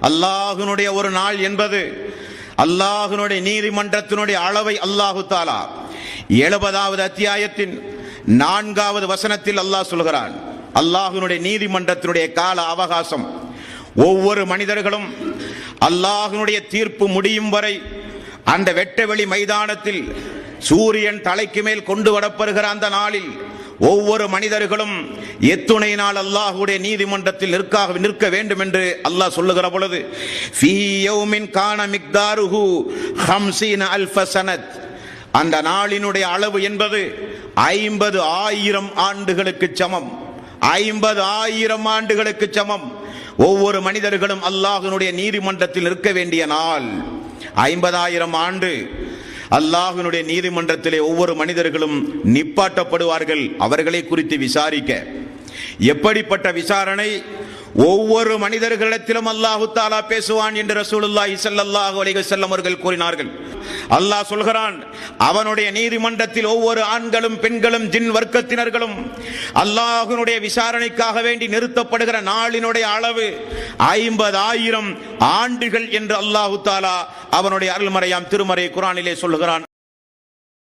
அல்லாஹ்வினுடைய ஒரு நாள் என்பது அல்லாஹ்வினுடைய நீதிமன்றத்தினுடைய அளவை அல்லாஹு தஆலா 70வது அத்தியாயத்தின் 4வது வசனத்தில் அல்லாஹ் சொல்கிறான். அல்லாஹ்வினுடைய நீதிமன்றத்தினுடைய கால அவகாசம், ஒவ்வொரு மனிதர்களும் அல்லாஹ்வினுடைய தீர்ப்பு முடியும் வரை அந்த வெட்டவெளி மைதானத்தில் சூரியன் தலைக்கு மேல் கொண்டு வரப்படுகிற அந்த நாளில் ஒவ்வொரு மனிதர்களும் எத்துணை நாள் அல்லாஹ்வுடைய நீதிமன்றத்தில் நிற்க வேண்டும் என்று அல்லாஹ் சொல்லுகிற பொழுது, ஃபீ யௌமின் கான மிக்தாருஹு 50,000 சனத், அந்த நாளினுடைய அளவு என்பது 50,000 ஆண்டுகளுக்கு சமம். 50,000 ஆண்டுகளுக்கு சமம். ஒவ்வொரு மனிதர்களும் அல்லாஹ்வினுடைய நீதிமன்றத்தில் நிற்க வேண்டிய நாள் 50,000 ஆண்டு. அல்லாஹ்வினுடைய நீதிமன்றத்திலே ஒவ்வொரு மனிதர்களும் நிப்பாட்டப்படுவார்கள், அவர்களை குறித்து விசாரிக்க. எப்படிப்பட்ட விசாரணை? ஒவ்வொரு மனிதர்களிடத்திலும் அல்லாஹு தஆலா பேசுவான் என்று ரசூலுல்லாஹி ஸல்லல்லாஹு அலைஹி வஸல்லம் அவர்கள் கூறினார்கள். அல்லாஹ் சொல்கிறான், அவனுடைய நீதிமன்றத்தில் ஒவ்வொரு ஆண்களும் பெண்களும் ஜின் வர்க்கத்தினர்களும் அல்லாஹ்வினுடைய விசாரணைக்காக வேண்டி நிறுத்தப்படுகிற நாளினுடைய அளவு 50,000 ஆண்டுகள் என்று அல்லாஹு தஆலா அவனுடைய அருள்மறையாம் திருமறை குர்ஆனிலே சொல்கிறான்.